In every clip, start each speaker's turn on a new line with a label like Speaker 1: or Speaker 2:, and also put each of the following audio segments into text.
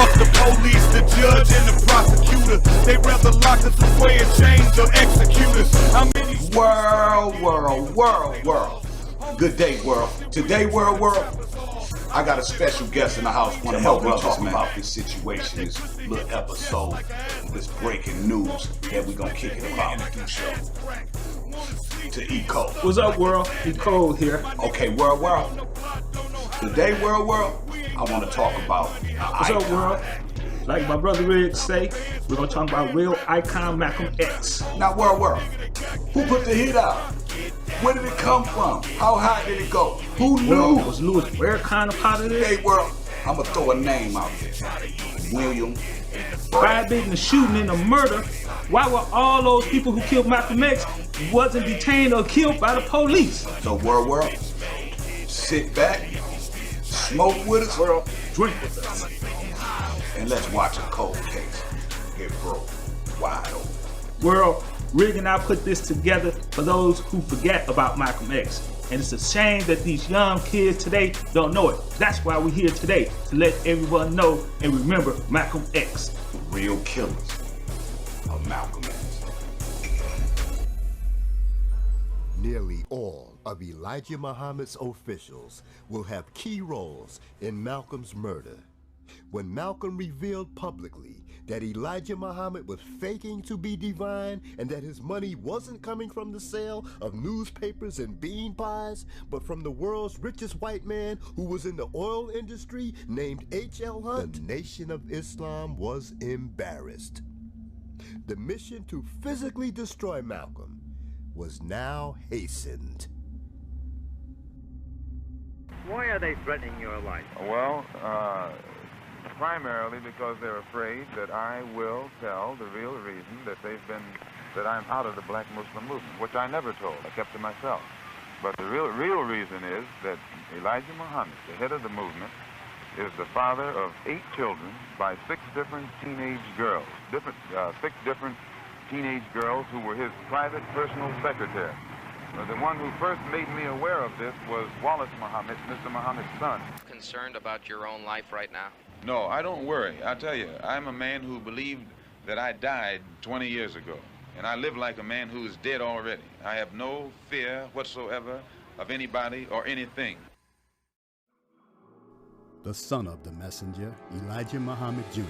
Speaker 1: Fuck the police, the judge, and the prosecutor. They rather lock us away and change or execute us. How many
Speaker 2: World. Good day, world. Today, world. I got a special guest in the house. Want to help me talk about this situation, this little episode, this breaking news that we gonna kick it about. To Eco.
Speaker 3: What's up, world? Eco here.
Speaker 2: Okay, world. Today, world, I want to talk about
Speaker 3: What's up, world? Like my brother Rig say, we're gonna talk about real icon Malcolm X.
Speaker 2: Now, world, who put the heat out? Where did it come from? How high did it go? Who knew?
Speaker 3: Was Louis Farrakhan a part of this?
Speaker 2: Hey, world, I'm gonna throw a name out there. William.
Speaker 3: Firebeating, the shooting, and the murder. Why were all those people who killed Malcolm X wasn't detained or killed by the police?
Speaker 2: So, world, sit back, smoke with us,
Speaker 3: World, drink with us,
Speaker 2: and let's watch a cold case get broke wide open.
Speaker 3: World, Rig and I put this together for those who forget about Malcolm X. And it's a shame that these young kids today don't know it. That's why we're here today, to let everyone know and remember Malcolm X.
Speaker 2: The real killers of Malcolm X.
Speaker 4: Nearly all of Elijah Muhammad's officials will have key roles in Malcolm's murder. When Malcolm revealed publicly that Elijah Muhammad was faking to be divine and that his money wasn't coming from the sale of newspapers and bean pies, but from the world's richest white man who was in the oil industry named H.L. Hunt, the Nation of Islam was embarrassed. The mission to physically destroy Malcolm was now hastened.
Speaker 5: Why are they threatening your life?
Speaker 6: Well, primarily because they're afraid that I will tell the real reason that I'm out of the black Muslim movement, which I never told. I kept to myself. But the real reason is that Elijah Muhammad, the head of the movement, is the father of 8 children by 6 different teenage girls, 6 different teenage girls who were his private personal secretary. The one who first made me aware of this was Wallace Muhammad, Mr. Muhammad's son.
Speaker 7: Concerned about your own life right now?
Speaker 6: No, I don't worry. I tell you, I'm a man who believed that I died 20 years ago, and I live like a man who is dead already. I have no fear whatsoever of anybody or anything.
Speaker 8: The son of the messenger, Elijah Muhammad Jr.,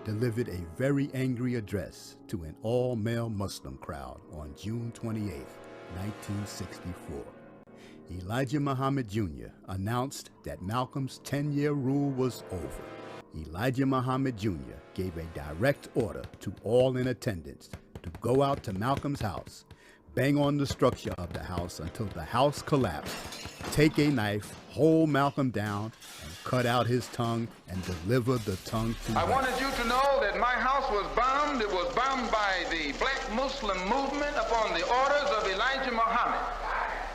Speaker 8: delivered a very angry address to an all-male Muslim crowd on June 28, 1964. Elijah Muhammad Jr. announced that Malcolm's 10-year rule was over. Elijah Muhammad Jr. gave a direct order to all in attendance to go out to Malcolm's house, bang on the structure of the house until the house collapsed, take a knife, hold Malcolm down, and cut out his tongue and deliver the tongue to him.
Speaker 6: I wanted you to know that my house was bombed. It was bombed by the black Muslim movement upon the orders of Elijah Muhammad.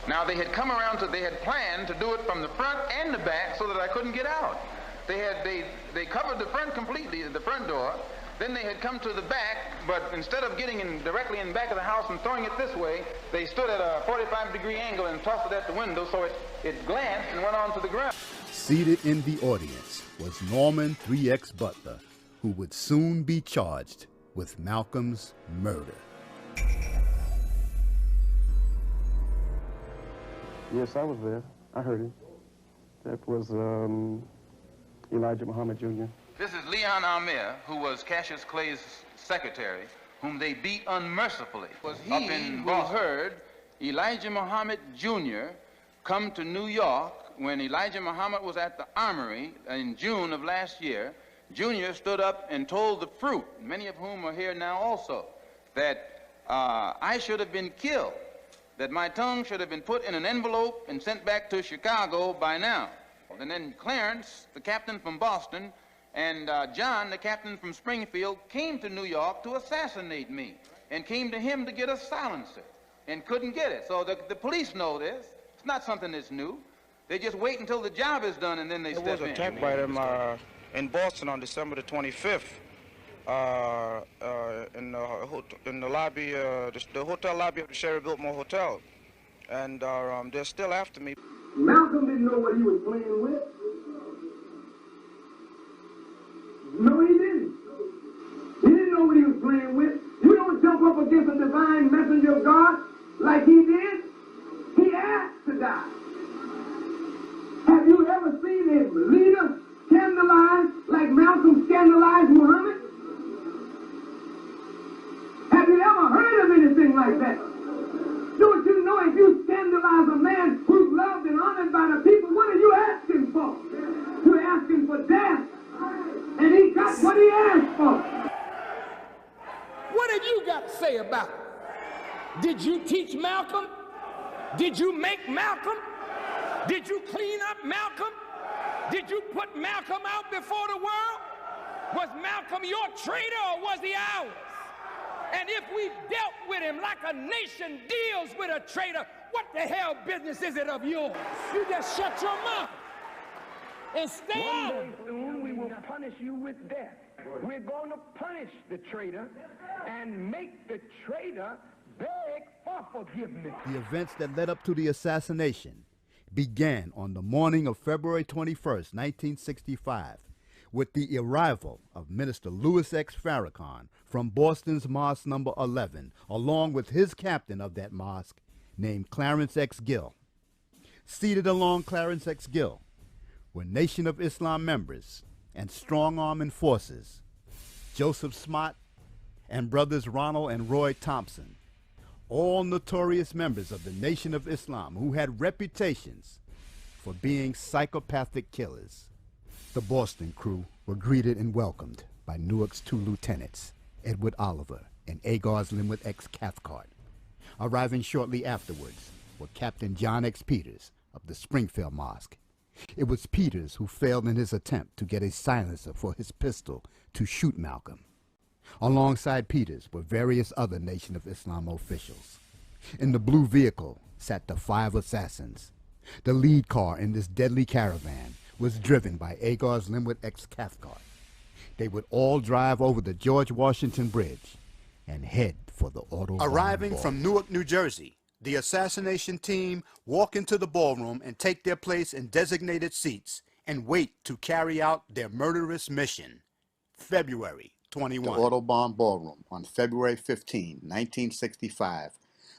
Speaker 6: Now, they had come around they had planned to do it from the front and the back so that I couldn't get out. They covered the front completely, the front door. Then they had come to the back, but instead of getting directly in the back of the house and throwing it this way, they stood at a 45-degree angle and tossed it at the window so it glanced and went on to the ground.
Speaker 8: Seated in the audience was Norman 3X Butler, who would soon be charged with Malcolm's murder.
Speaker 9: Yes, I was there. I heard it. That was Elijah Muhammad Jr.
Speaker 6: This is Leon Amir, who was Cassius Clay's secretary, whom they beat unmercifully. It was he who heard Elijah Muhammad Jr. come to New York when Elijah Muhammad was at the Armory in June of last year. Jr. stood up and told the fruit, many of whom are here now also, that I should have been killed, that my tongue should have been put in an envelope and sent back to Chicago by now. And then Clarence, the captain from Boston, and John, the captain from Springfield, came to New York to assassinate me and came to him to get a silencer and couldn't get it. So the police know this. It's not something that's new. They just wait until the job is done and then they step in.
Speaker 5: It was attacked by them in Boston on December the 25th in the lobby, the hotel lobby of the Sherry Biltmore Hotel. And they're still after me.
Speaker 9: Malcolm didn't know what he was playing with.
Speaker 10: scandalize Muhammad? Have you ever heard of anything like that? Don't you know if you scandalize a man who's loved and honored by the people, what are you asking for? You're asking for death. And he got what he asked for.
Speaker 11: What have you got to say about it? Did you teach Malcolm? Did you make Malcolm? Did you clean up Malcolm? Did you put Malcolm out before the world? Was Malcolm your traitor or was he ours? And if we dealt with him like a nation deals with a traitor, what the hell business is it of yours? You just shut your mouth and stay out.
Speaker 12: One day soon we will punish you with death. We're going to punish the traitor and make the traitor beg for forgiveness.
Speaker 8: The events that led up to the assassination began on the morning of February 21st, 1965, with the arrival of Minister Louis X. Farrakhan from Boston's Mosque Number 11, along with his captain of that mosque named Clarence X. Gill. Seated along Clarence X. Gill were Nation of Islam members and strong-arm enforcers, Joseph Smoot and brothers Ronald and Roy Thompson, all notorious members of the Nation of Islam who had reputations for being psychopathic killers. The Boston crew were greeted and welcomed by Newark's two lieutenants, Edward Oliver and Agars Linwood X. Cathcart. Arriving shortly afterwards were Captain John X. Peters of the Springfield Mosque. It was Peters who failed in his attempt to get a silencer for his pistol to shoot Malcolm. Alongside Peters were various other Nation of Islam officials. In the blue vehicle sat the 5 assassins. The lead car in this deadly caravan was driven by Agars Linwood X. Cathcart. They would all drive over the George Washington Bridge and head for the Autobahn.
Speaker 13: Arriving from Newark, New Jersey, the assassination team walk into the ballroom and take their place in designated seats and wait to carry out their murderous mission. February 21.
Speaker 14: The Autobahn Ballroom on February 15, 1965,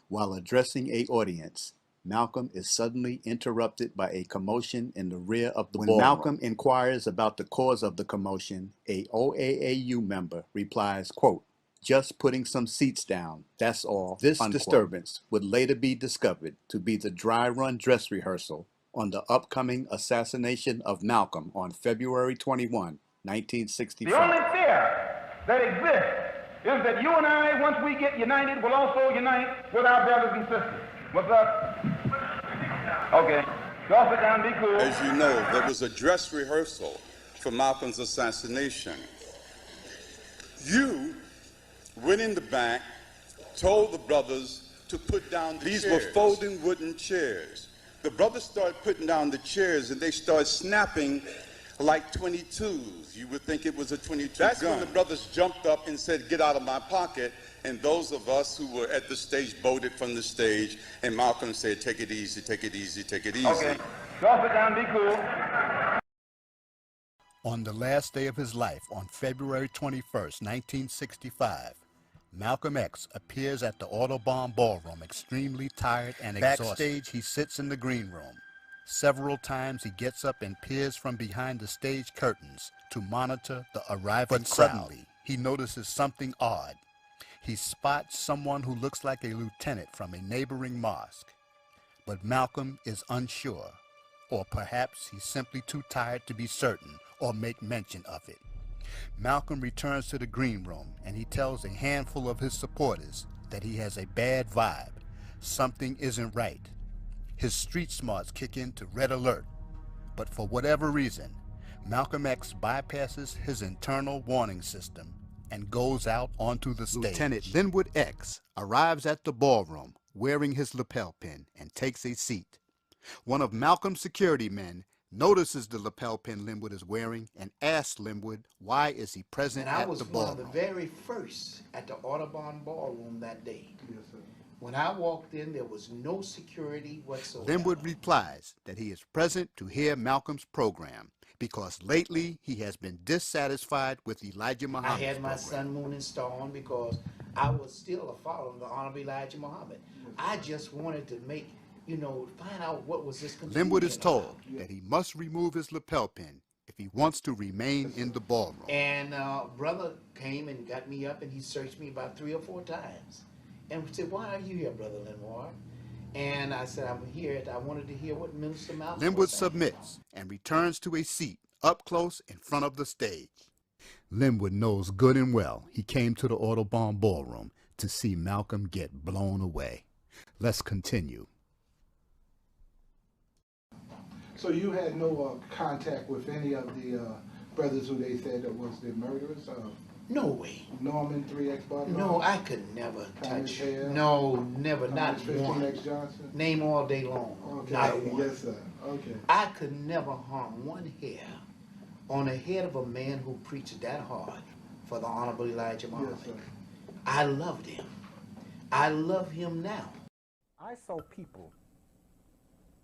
Speaker 14: while addressing an audience, Malcolm is suddenly interrupted by a commotion in the rear of the ballroom. When Malcolm inquires about the cause of the commotion, a OAAU member replies, quote, "Just putting some seats down, that's all." This unquote. Disturbance would later be discovered to be the dry run dress rehearsal on the upcoming assassination of Malcolm on February 21, 1965.
Speaker 15: The only fear that exists is that you and I, once we get united, will also unite with our brothers and sisters. What's up? Okay. Y'all sit down, be cool.
Speaker 16: As you know, there was a dress rehearsal for Malcolm's assassination. You went in the back, told the brothers to put down the chairs. These were folding wooden chairs. The brothers started putting down the chairs and they started snapping like 22s. You would think it was a 22 gun. That's when the brothers jumped up and said, "Get out of my pocket." And those of us who were at the stage bolted from the stage, and Malcolm said, "Take it easy, take it easy, take it easy."
Speaker 15: Okay. Y'all sit down, be cool.
Speaker 8: On the last day of his life, on February 21st, 1965, Malcolm X appears at the Autobahn Ballroom extremely tired and exhausted. Backstage, he sits in the green room. Several times he gets up and peers from behind the stage curtains to monitor the arriving crowd. But suddenly, he notices something odd. He spots someone who looks like a lieutenant from a neighboring mosque. But Malcolm is unsure, or perhaps he's simply too tired to be certain or make mention of it. Malcolm returns to the green room and he tells a handful of his supporters that he has a bad vibe. Something isn't right. His street smarts kick into red alert. But for whatever reason, Malcolm X bypasses his internal warning system and goes out onto the stage. Lieutenant Linwood X arrives at the ballroom wearing his lapel pin and takes a seat. One of Malcolm's security men notices the lapel pin Linwood is wearing and asks Linwood why is he present at the ballroom.
Speaker 17: And I was one of the very first at the Autobahn Ballroom that day. Yes, sir. When I walked in, there was no security whatsoever.
Speaker 8: Linwood replies that he is present to hear Malcolm's program because lately he has been dissatisfied with Elijah Muhammad's
Speaker 17: I had my
Speaker 8: program.
Speaker 17: sun, moon, and star on because I was still a follower of the Honorable Elijah Muhammad. I just wanted to make, find out what was this confusion.
Speaker 8: Linwood is told that he must remove his lapel pin if
Speaker 13: he wants to remain in the ballroom.
Speaker 17: And brother came and got me up, and he searched me about 3 or 4 times. And said, "Why are you here, Brother Linwood?" And I said, "I'm here. I wanted to hear what Minister Malcolm
Speaker 13: Linwood
Speaker 17: was saying."
Speaker 13: submits and returns to a seat up close in front of the stage. Linwood knows good and well he came to the Audubon Ballroom to see Malcolm get blown away. Let's continue.
Speaker 18: So you had no contact with any of the brothers who they said that was the murderers?
Speaker 17: No way.
Speaker 18: Norman 3X Barton?
Speaker 17: No, I could never touch. No, never, not one.
Speaker 18: X Johnson?
Speaker 17: Name all day long.
Speaker 18: Okay,
Speaker 17: Not one.
Speaker 18: yes sir, okay.
Speaker 17: I could never harm one hair on the head of a man who preached that hard for the Honorable Elijah Muhammad.
Speaker 18: Yes, sir.
Speaker 17: I loved him. I love him now.
Speaker 19: I saw people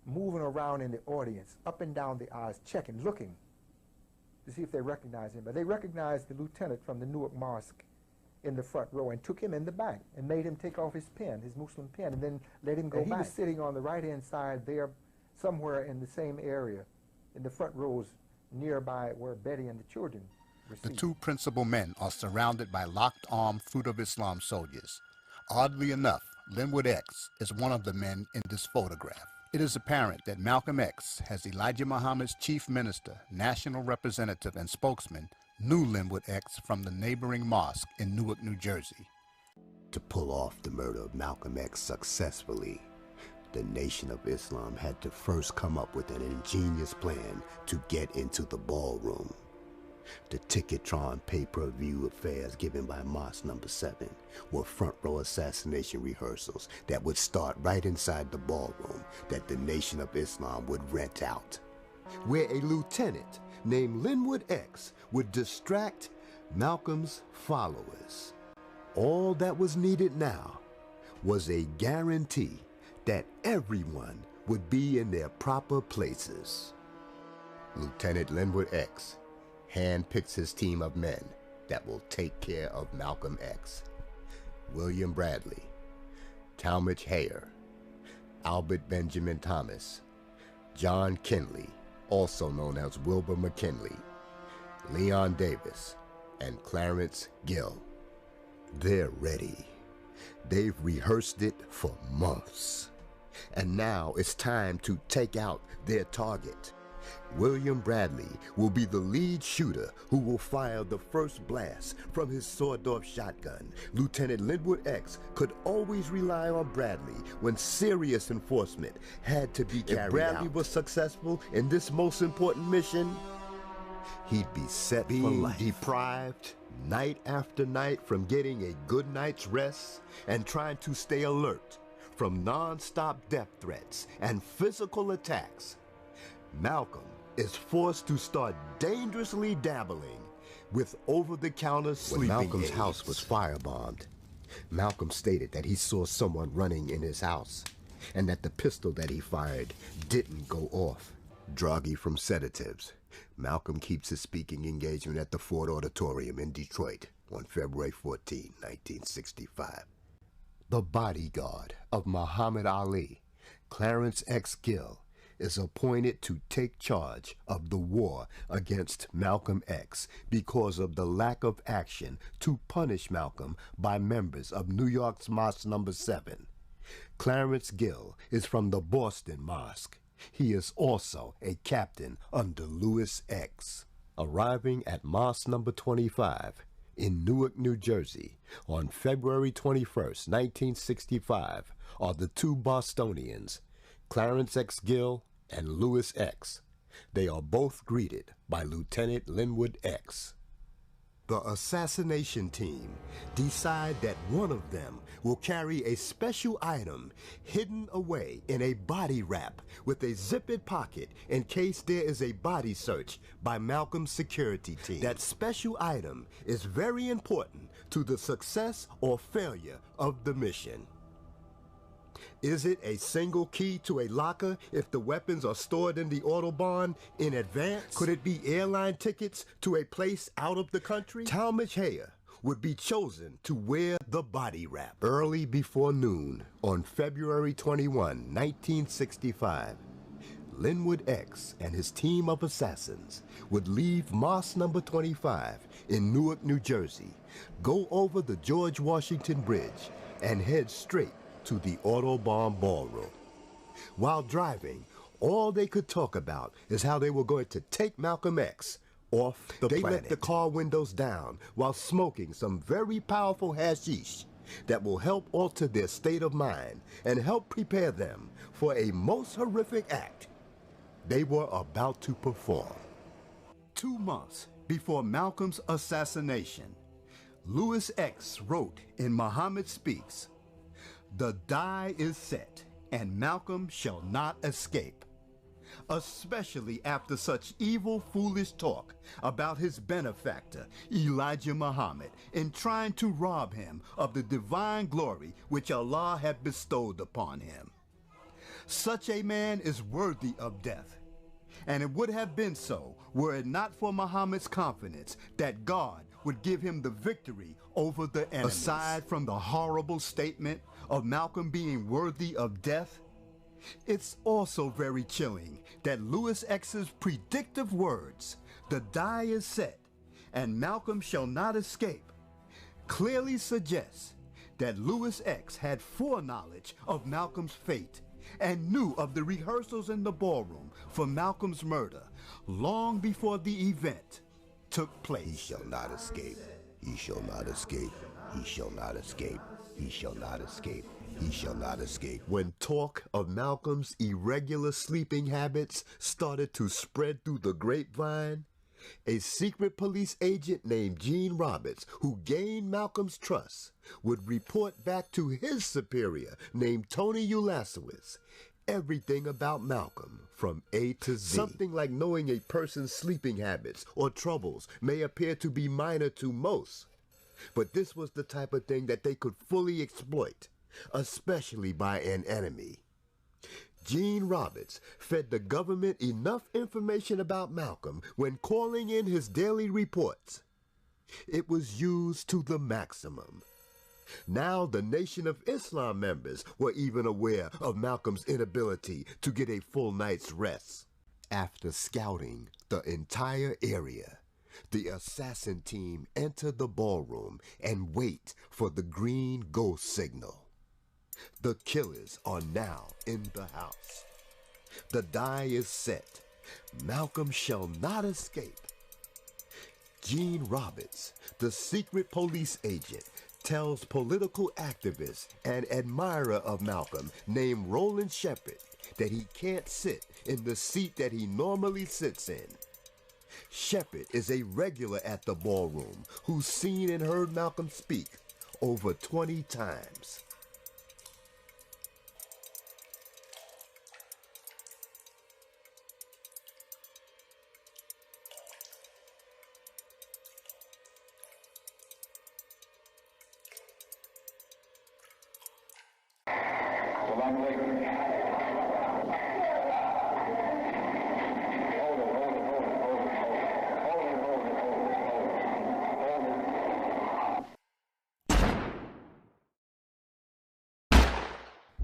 Speaker 19: moving around in the audience, up and down the aisles, checking, looking to see if they recognized him. But they recognized the lieutenant from the Newark Mosque in the front row and took him in the back and made him take off his pen, his Muslim pen, and then let him go back. He was sitting on the right-hand side there, somewhere in the same area, in the front rows nearby where Betty and the children were
Speaker 13: The
Speaker 19: seated.
Speaker 13: 2 principal men are surrounded by locked-armed Fruit of Islam soldiers. Oddly enough, Linwood X is one of the men in this photograph. It is apparent that Malcolm X, as Elijah Muhammad's chief minister, national representative, and spokesman, knew Linwood X from the neighboring mosque in Newark, New Jersey.
Speaker 4: To pull off the murder of Malcolm X successfully, the Nation of Islam had to first come up with an ingenious plan to get into the ballroom. The Ticketron pay-per-view affairs given by Mosque No. 7 were front-row assassination rehearsals that would start right inside the ballroom that the Nation of Islam would rent out, where a lieutenant named Linwood X would distract Malcolm's followers. All that was needed now was a guarantee that everyone would be in their proper places. Lieutenant Linwood X handpicks his team of men that will take care of Malcolm X. William Bradley, Talmadge Hayer, Albert Benjamin Thomas, John Kinley, also known as Wilbur McKinley, Leon Davis, and Clarence Gill. They're ready. They've rehearsed it for months. And now it's time to take out their target. William Bradley will be the lead shooter who will fire the first blast from his sawed-off shotgun. Lieutenant Linwood X could always rely on Bradley when serious enforcement had to be carried out. If Bradley was successful in this most important mission, he'd be set for life. Deprived night after night from getting a good night's rest and trying to stay alert from non-stop death threats and physical attacks, Malcolm is forced to start dangerously dabbling with over-the-counter sleeping aids. When Malcolm's house was firebombed, Malcolm stated that he saw someone running in his house and that the pistol that he fired didn't go off. Druggy from sedatives, Malcolm keeps his speaking engagement at the Ford Auditorium in Detroit on February 14, 1965. The bodyguard of Muhammad Ali, Clarence X. Gill, is appointed to take charge of the war against Malcolm X because of the lack of action to punish Malcolm by members of New York's Mosque No. 7. Clarence Gill is from the Boston Mosque. He is also a captain under Lewis X. Arriving at Mosque No. 25 in Newark, New Jersey on February 21st, 1965 are the 2 Bostonians, Clarence X. Gill and Lewis X. They are both greeted by Lieutenant Linwood X. The assassination team decide that one of them will carry a special item hidden away in a body wrap with a zippered pocket in case there is a body search by Malcolm's security team. That special item is very important to the success or failure of the mission. Is it a single key to a locker if the weapons are stored in the Audubon in advance? Could it be airline tickets to a place out of the country? Talmadge Hayer would be chosen to wear the body wrap. Early before noon on February 21, 1965, Linwood X and his team of assassins would leave Mosque number 25 in Newark, New Jersey, go over the George Washington Bridge, and head straight to the Autobahn Ballroom. While driving, all they could talk about is how they were going to take Malcolm X off the planet. They let the car windows down while smoking some very powerful hashish that will help alter their state of mind and help prepare them for a most horrific act they were about to perform.
Speaker 13: 2 months before Malcolm's assassination, Louis X wrote in Muhammad Speaks, "The die is set, and Malcolm shall not escape," especially after such evil, foolish talk about his benefactor, Elijah Muhammad, in trying to rob him of the divine glory which Allah had bestowed upon him. Such a man is worthy of death, and it would have been so were it not for Muhammad's confidence that God would give him the victory over the enemy. Aside from the horrible statement of Malcolm being worthy of death, it's also very chilling that Louis X's predictive words, "The die is set, and Malcolm shall not escape," clearly suggests that Louis X had foreknowledge of Malcolm's fate and knew of the rehearsals in the ballroom for Malcolm's murder long before the event took place.
Speaker 4: He shall not escape. He shall not escape. He shall not escape. He shall not escape. He shall not escape. When talk of Malcolm's irregular sleeping habits started to spread through the grapevine, a secret police agent named Gene Roberts, who gained Malcolm's trust, would report back to his superior named Tony Ulasewicz everything about Malcolm from A to Z. Something like knowing a person's sleeping habits or troubles may appear to be minor to most, but this was the type of thing that they could fully exploit, especially by an enemy. Gene Roberts fed the government enough information about Malcolm when calling in his daily reports. It was used to the maximum. Now the Nation of Islam members were even aware of Malcolm's inability to get a full night's rest. After scouting the entire area, the assassin team entered the ballroom and wait for the green ghost signal. The killers are now in the house. The die is set. Malcolm shall not escape. Gene Roberts, the secret police agent, tells political activist and admirer of Malcolm named Roland Shepard that he can't sit in the seat that he normally sits in. Shepard is a regular at the ballroom who's seen and heard Malcolm speak over 20 times.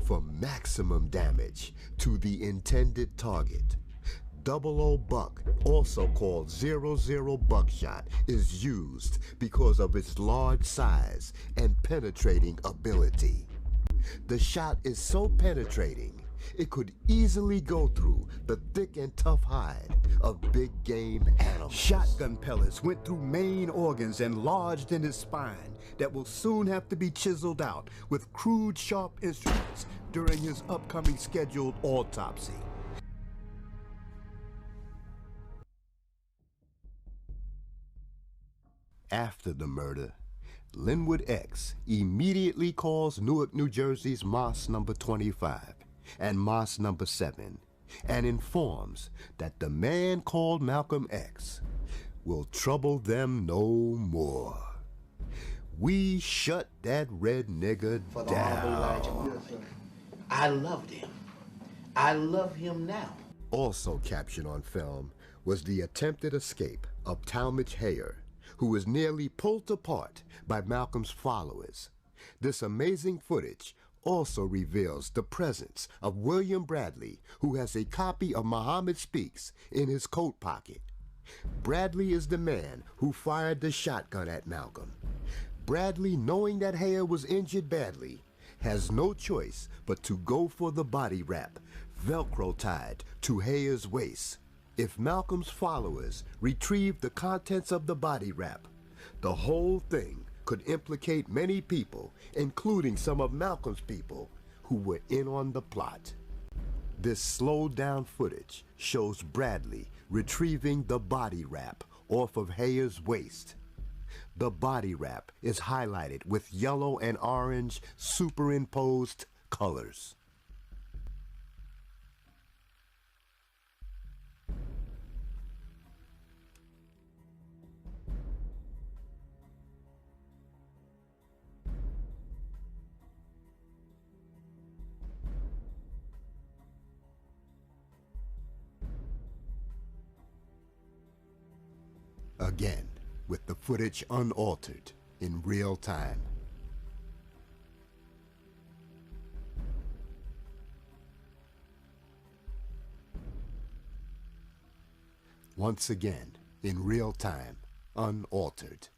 Speaker 4: For maximum damage to the intended target, 00 buck, also called 00 buckshot, is used because of its large size and penetrating ability. The shot is so penetrating, it could easily go through the thick and tough hide of big game animals.
Speaker 13: Shotgun pellets went through main organs and lodged in his spine that will soon have to be chiseled out with crude sharp instruments during his upcoming scheduled autopsy.
Speaker 4: After the murder, Linwood X immediately calls Newark, New Jersey's Mosque number 25 and Mosque number 7 and informs that the man called Malcolm X will trouble them no more. We shut that red nigger down.
Speaker 17: I loved him. I love him now.
Speaker 4: Also captured on film was the attempted escape of Talmadge Hayer, who was nearly pulled apart by Malcolm's followers. This amazing footage also reveals the presence of William Bradley, who has a copy of Muhammad Speaks in his coat pocket. Bradley is the man who fired the shotgun at Malcolm. Bradley, knowing that Haya was injured badly, has no choice but to go for the body wrap, Velcro tied to Haya's waist. If Malcolm's followers retrieve the contents of the body wrap, the whole thing could implicate many people, including some of Malcolm's people who were in on the plot. This slowed down footage shows Bradley retrieving the body wrap off of Haya's waist. The body wrap is highlighted with yellow and orange superimposed colors. Again, with the footage unaltered in real time. Once again, in real time, unaltered.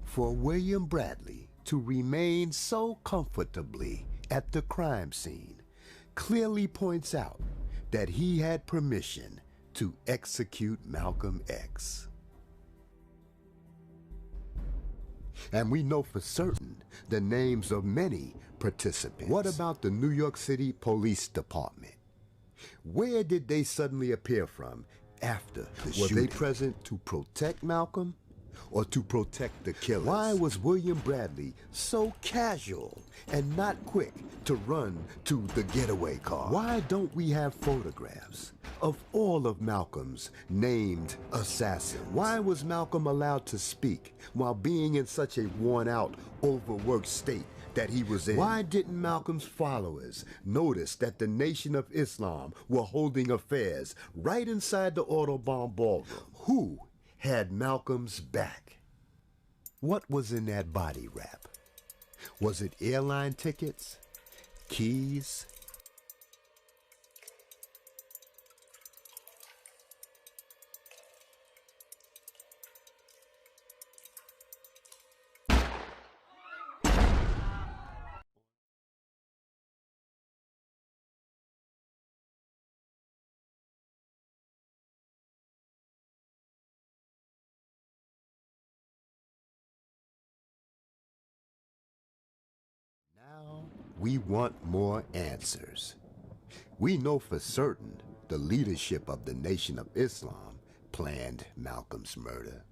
Speaker 4: For William Bradley to remain so comfortably at the crime scene clearly points out that he had permission to execute Malcolm X. And we know for certain the names of many participants. What about the New York City Police Department? Where did they suddenly appear from after the shooting? Were they present to protect Malcolm or to protect the killers? Why was William Bradley so casual and not quick to run to the getaway car? Why don't we have photographs of all of Malcolm's named assassins? Why was Malcolm allowed to speak while being in such a worn-out, overworked state that he was in? Why didn't Malcolm's followers notice that the Nation of Islam were holding affairs right inside the Autobahn ballroom? Who had Malcolm's back? What was in that body wrap? Was it airline tickets? Keys? Now we want more answers. We know for certain the leadership of the Nation of Islam planned Malcolm's murder.